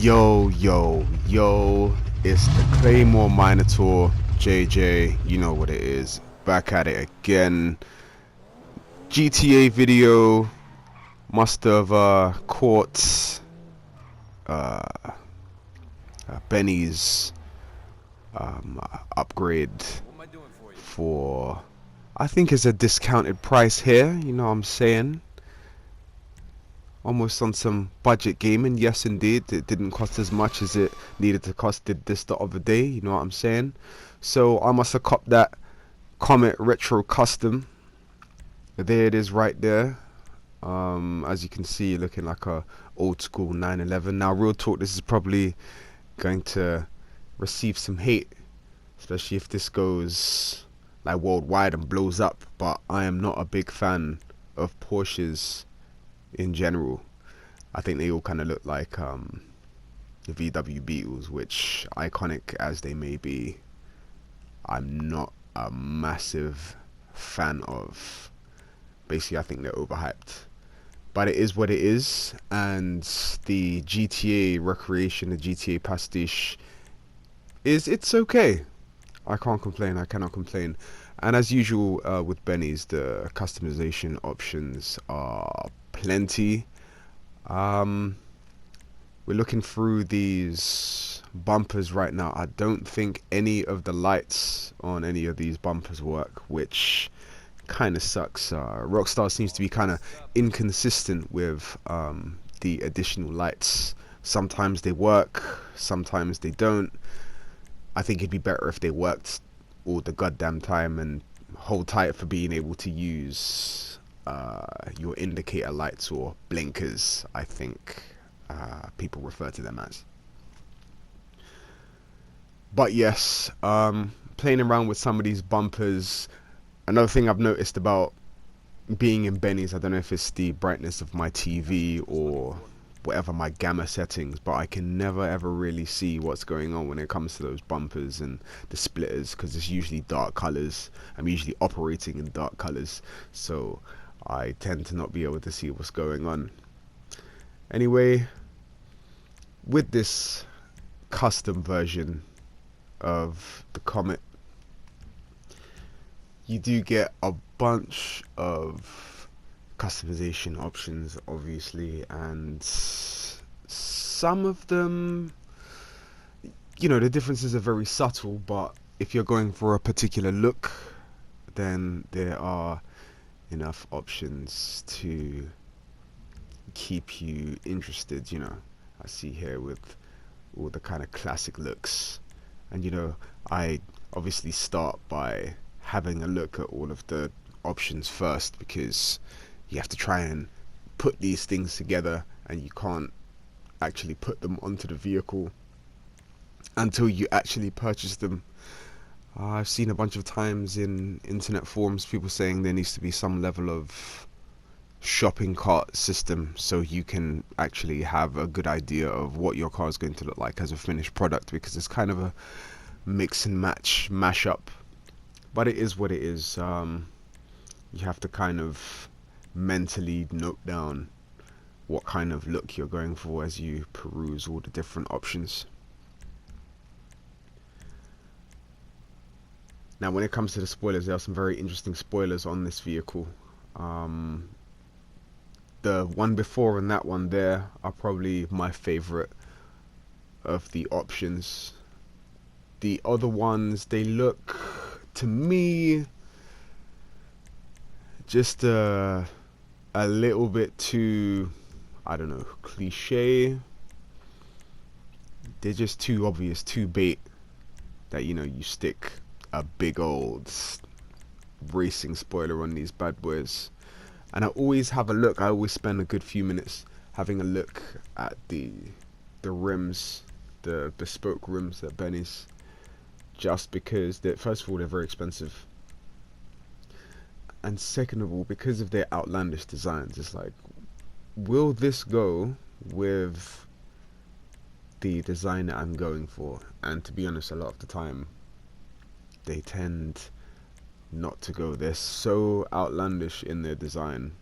Yo, it's the Claymore Minotaur, JJ, you know what it is, back at it again. GTA video, must have caught Benny's upgrade for, I think it's a discounted price here, you know what I'm saying? Almost on some budget gaming. Yes indeed, it didn't cost as much as it needed to cost. Did this the other day, you know what I'm saying? So I must have copped that Comet Retro Custom. There it is right there. As you can see, looking like a old school 911. Now real talk, this is probably going to receive some hate, especially if this goes like worldwide and blows up, but I am not a big fan of Porsches in general. I think they all kind of look like the VW Beetles, which, iconic as they may be, I'm not a massive fan of. Basically, I think they're overhyped, but it is what it is. And the GTA recreation, the GTA pastiche, it's okay. I can't complain. I cannot complain. And as usual with Benny's, the customization options are plenty. We're looking through these bumpers right now. I don't think any of the lights on any of these bumpers work, which kind of sucks. Rockstar seems to be kind of inconsistent with the additional lights. Sometimes they work, sometimes they don't. I think it'd be better if they worked all the goddamn time. And hold tight for being able to use your indicator lights, or blinkers, I think people refer to them as. But yes, playing around with some of these bumpers. Another thing I've noticed about being in Benny's, I don't know if it's the brightness of my TV or whatever my gamma settings, but I can never ever really see what's going on when it comes to those bumpers and the splitters, because it's usually dark colors. I'm usually operating in dark colors, so I tend to not be able to see what's going on. Anyway, with this custom version of the Comet, you do get a bunch of customization options, obviously, and some of them, you know, the differences are very subtle, but if you're going for a particular look, then there are enough options to keep you interested. You know, I see here with all the kind of classic looks, and you know, I obviously start by having a look at all of the options first, because you have to try and put these things together, and you can't actually put them onto the vehicle until you actually purchase them. I've seen a bunch of times in internet forums people saying there needs to be some level of shopping cart system so you can actually have a good idea of what your car is going to look like as a finished product, because it's kind of a mix and match mashup. But it is what it is. You have to kind of mentally note down what kind of look you're going for as you peruse all the different options. Now, when it comes to the spoilers, there are some very interesting spoilers on this vehicle. The one before and that one there are probably my favorite of the options. The other ones, they look, to me, just a little bit too, I don't know, cliche. They're just too obvious, too bait, that, you know, you stick a big old racing spoiler on these bad boys. And I always have a look, I always spend a good few minutes having a look at the rims, the bespoke rims at Benny's, just because they're, first of all, they're very expensive, and second of all, because of their outlandish designs. It's like, will this go with the design that I'm going for? And to be honest, a lot of the time they tend not to go. They're so outlandish in their design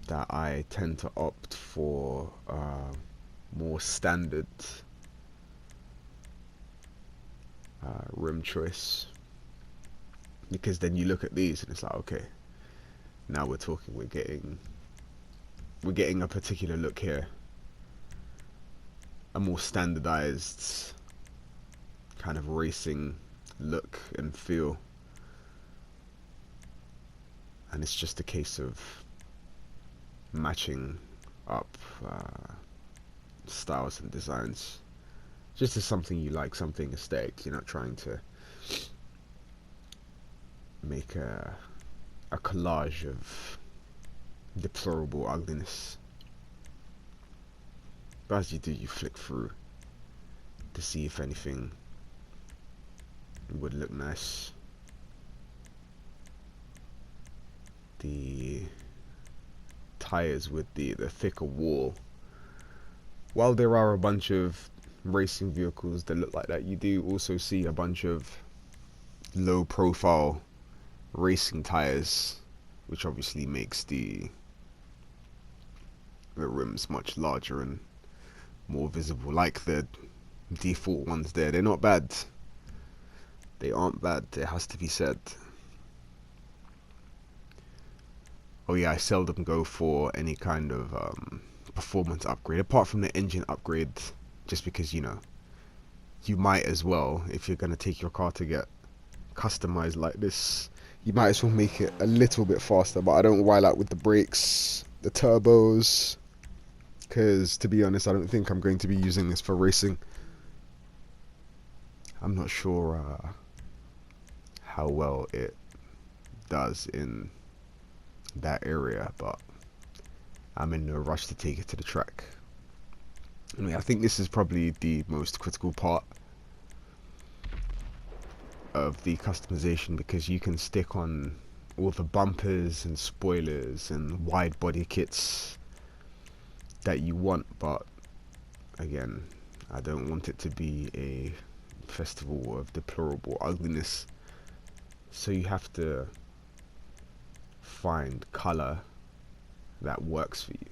that I tend to opt for more standard rim choice, because then you look at these and it's like, okay, now we're talking, we're getting a particular look here, a more standardized kind of racing look and feel, and it's just a case of matching up styles and designs, just as something you like, something aesthetic. You're not trying to make a collage of deplorable ugliness. But as you do, you flick through to see if anything would look nice. The tires with the thicker wall, while there are a bunch of racing vehicles that look like that, you do also see a bunch of low profile racing tires, which obviously makes the rims much larger and more visible, like the default ones there. They're not bad, they aren't bad, it has to be said. Oh yeah, I seldom go for any kind of performance upgrade apart from the engine upgrade, just because, you know, you might as well, if you're going to take your car to get customized like this, you might as well make it a little bit faster. But I don't while out with the brakes, the turbos, because to be honest, I don't think I'm going to be using this for racing. I'm not sure how well it does in that area, but I'm in no rush to take it to the track. I mean, I think this is probably the most critical part of the customization, because you can stick on all the bumpers and spoilers and wide body kits that you want, but again, I don't want it to be a festival of deplorable ugliness, so you have to find color that works for you.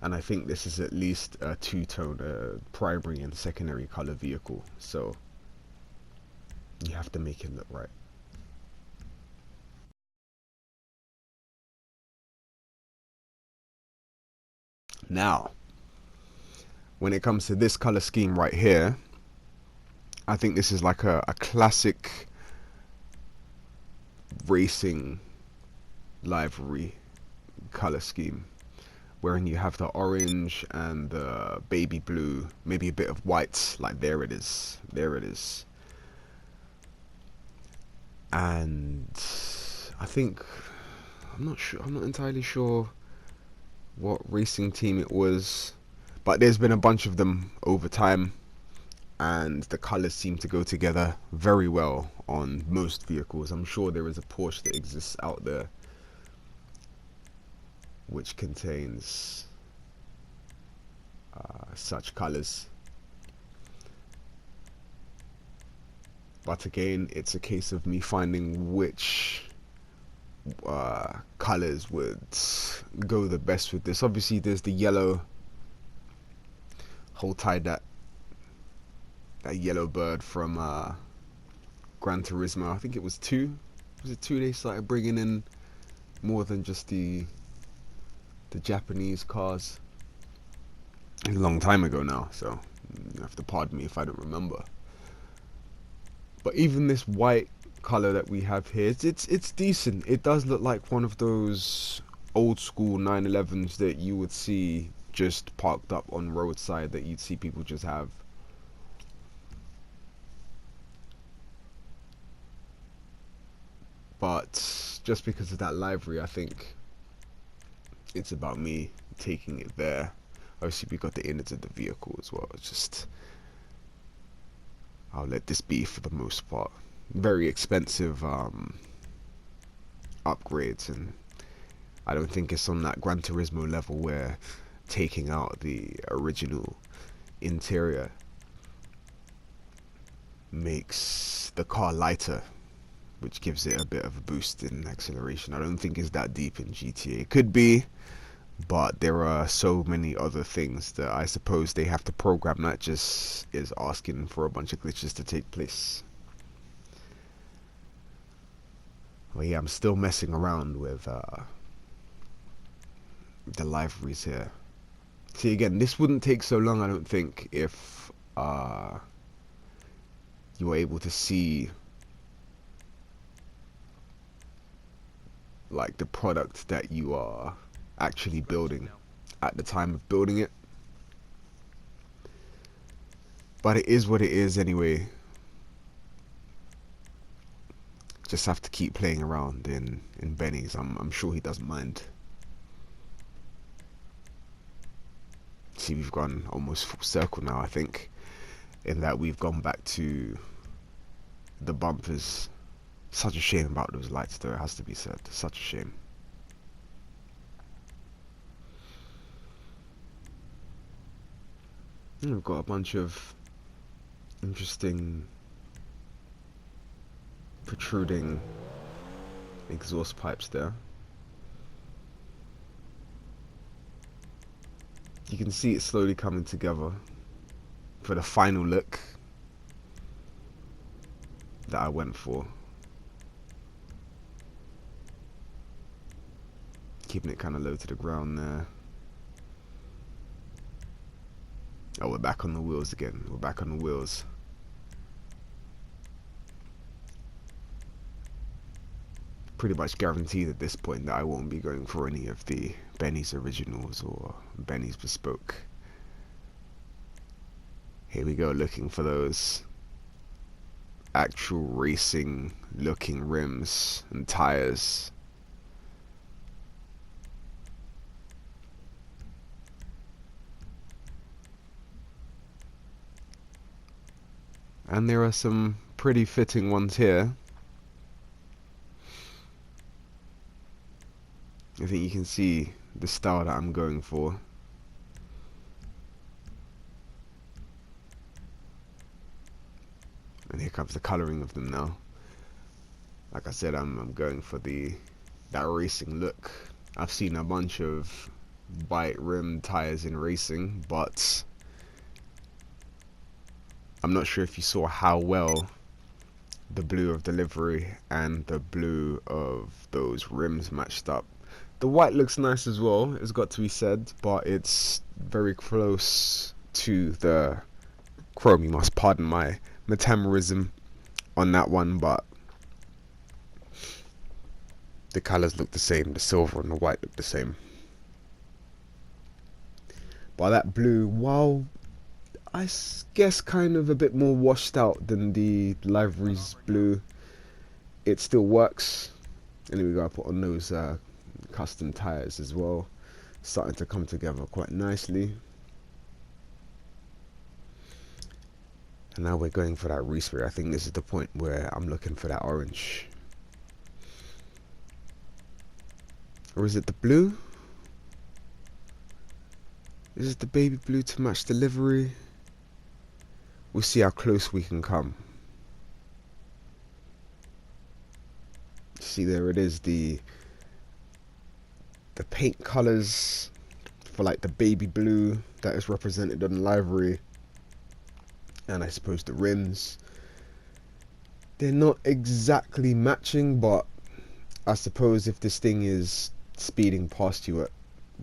And I think this is at least a two-tone, primary and secondary color vehicle, so you have to make it look right. Now, when it comes to this color scheme right here, I think this is like a classic racing livery color scheme, wherein you have the orange and the baby blue, maybe a bit of white, like there it is, and I think, I'm not entirely sure what racing team it was, but there's been a bunch of them over time, and the colors seem to go together very well on most vehicles. I'm sure there is a Porsche that exists out there which contains such colors, but again, it's a case of me finding which colors would go the best with this. Obviously there's the yellow, Hol Tite that yellow bird from Gran Turismo. I think it was 2. Was it 2 they started bringing in more than just the Japanese cars? A long time ago now, so you have to pardon me if I don't remember. But even this white color that we have here, it's decent. It does look like one of those old school 911s that you would see just parked up on roadside, that you'd see people just have. But just because of that livery, I think it's about me taking it there. Obviously we got the innards of the vehicle as well. It's just, I'll let this be for the most part. Very expensive upgrades, and I don't think it's on that Gran Turismo level where taking out the original interior makes the car lighter, which gives it a bit of a boost in acceleration. I don't think it's that deep in GTA. It could be, but there are so many other things that I suppose they have to program that just is asking for a bunch of glitches to take place. Well, yeah, I'm still messing around with the libraries here. See, again, this wouldn't take so long, I don't think, if you were able to see like the product that you are actually building at the time of building it. But it is what it is anyway. Just have to keep playing around in Benny's. I'm sure he doesn't mind. See, we've gone almost full circle now, I think, in that we've gone back to the bumpers. Such a shame about those lights, though, it has to be said. Such a shame. And we've got a bunch of interesting protruding exhaust pipes there. You can see it slowly coming together for the final look that I went for. Keeping it kind of low to the ground there. Oh, we're back on the wheels again. We're back on the wheels. Pretty much guaranteed at this point that I won't be going for any of the Benny's originals or Benny's bespoke. Here we go, looking for those actual racing looking rims and tires. And there are some pretty fitting ones here. I think you can see the style that I'm going for. And here comes the colouring of them now. Like I said, I'm going for that racing look. I've seen a bunch of white rim tires in racing, but I'm not sure if you saw how well the blue of the livery and the blue of those rims matched up. The white looks nice as well, it's got to be said, but it's very close to the chrome. You must pardon my metamerism on that one, but the colours look the same. The silver and the white look the same. But that blue, while I guess kind of a bit more washed out than the livery's blue, it still works. And here we go, I put on those custom tires as well, starting to come together quite nicely. And now we're going for that respray. I think this is the point where I'm looking for that orange. Or is it the blue? Is it the baby blue to match the livery? We'll see how close we can come. See, there it is, the paint colors for like the baby blue that is represented on the livery, and I suppose the rims, they're not exactly matching, but I suppose if this thing is speeding past you at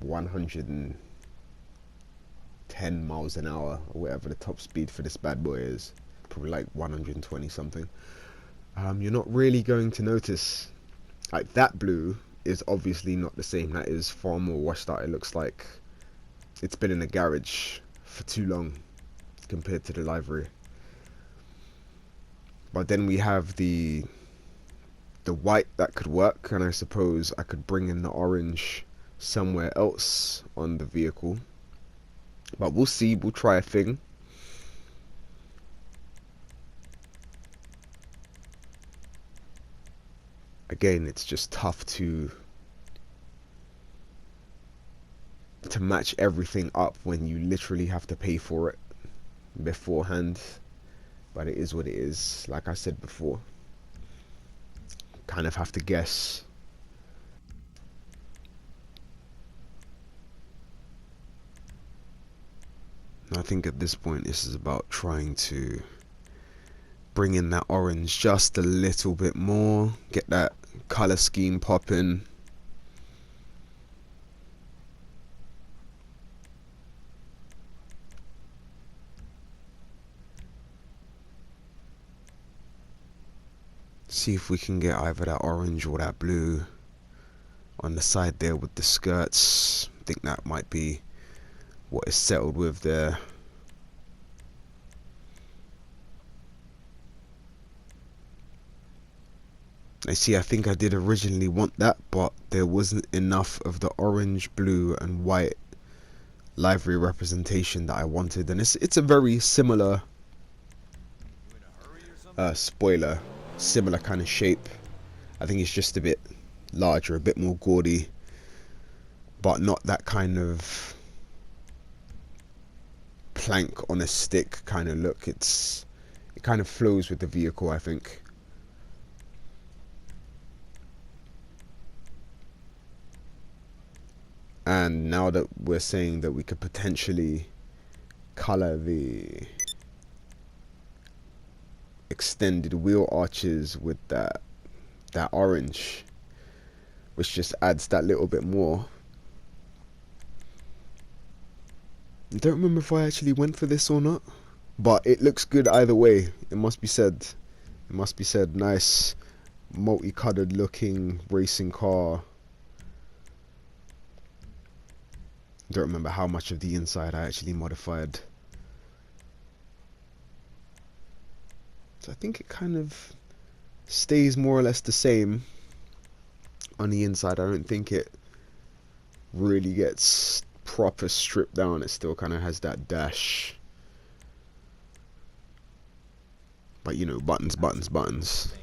110 miles an hour or whatever the top speed for this bad boy is, probably like 120 something, you're not really going to notice. Like, that blue is obviously not the same. That is far more washed out. It looks like it's been in a garage for too long compared to the livery. But then we have the white that could work, and I suppose I could bring in the orange somewhere else on the vehicle. But we'll see, we'll try a thing. Again, it's just tough to match everything up when you literally have to pay for it beforehand. But it is what it is. Like I said before, kind of have to guess. I think at this point this is about trying to bring in that orange just a little bit more, get that color scheme popping. See if we can get either that orange or that blue on the side there with the skirts. I think that might be what is settled with there. I see, I think I did originally want that, but there wasn't enough of the orange, blue and white livery representation that I wanted, and it's a very similar spoiler, similar kind of shape. I think it's just a bit larger, a bit more gaudy, but not that kind of plank on a stick kind of look. It kind of flows with the vehicle, I think. And now that we're saying that we could potentially color the extended wheel arches with that orange, which just adds that little bit more. I don't remember if I actually went for this or not, but it looks good either way. It must be said. It must be said. Nice multicolored looking racing car. Don't remember how much of the inside I actually modified. So I think it kind of stays more or less the same on the inside. I don't think it really gets proper stripped down. It still kind of has that dash. But you know, buttons, buttons, buttons.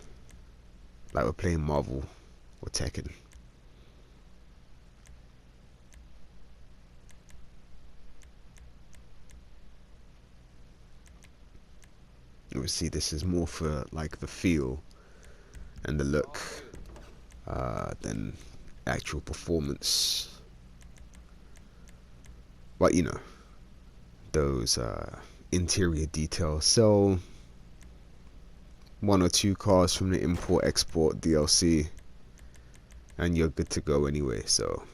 Like we're playing Marvel or Tekken. Obviously this is more for like the feel and the look than actual performance, but you know, those interior details. So 1 or 2 cars from the import export DLC and you're good to go anyway, so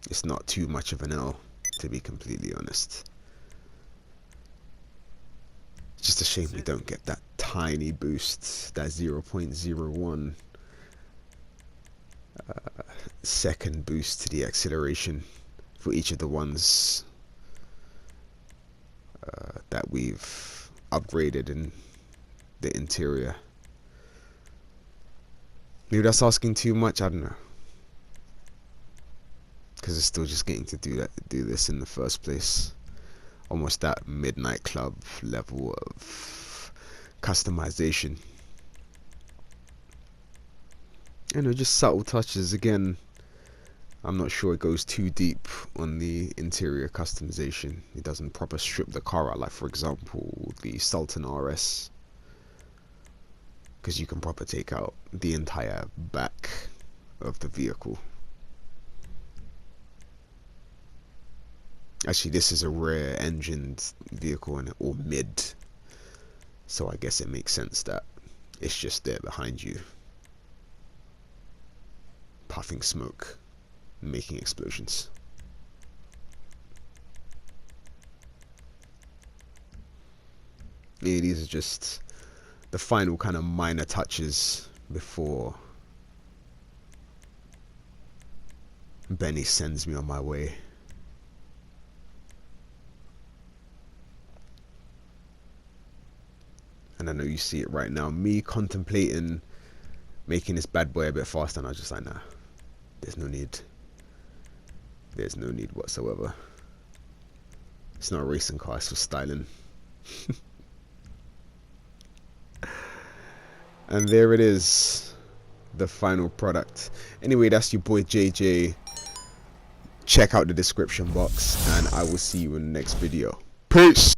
it's not too much of an L, to be completely honest. Just a shame we don't get that tiny boost, that 0.01 second boost to the acceleration for each of the ones that we've upgraded in the interior. Maybe that's asking too much, I don't know, because it's still just getting to do this in the first place. Almost that Midnight Club level of customization. You know, just subtle touches. Again, I'm not sure it goes too deep on the interior customization. It doesn't proper strip the car out, like for example the Sultan RS, because you can proper take out the entire back of the vehicle. Actually, this is a rear engined vehicle or mid, so I guess it makes sense that it's just there behind you, puffing smoke, making explosions. Yeah, these are just the final kind of minor touches before Benny sends me on my way. And I know you see it right now, me contemplating making this bad boy a bit faster, and I was just like, nah, there's no need. There's no need whatsoever. It's not a racing car, it's for styling. And there it is, the final product. Anyway, that's your boy JJ. Check out the description box, and I will see you in the next video. Peace!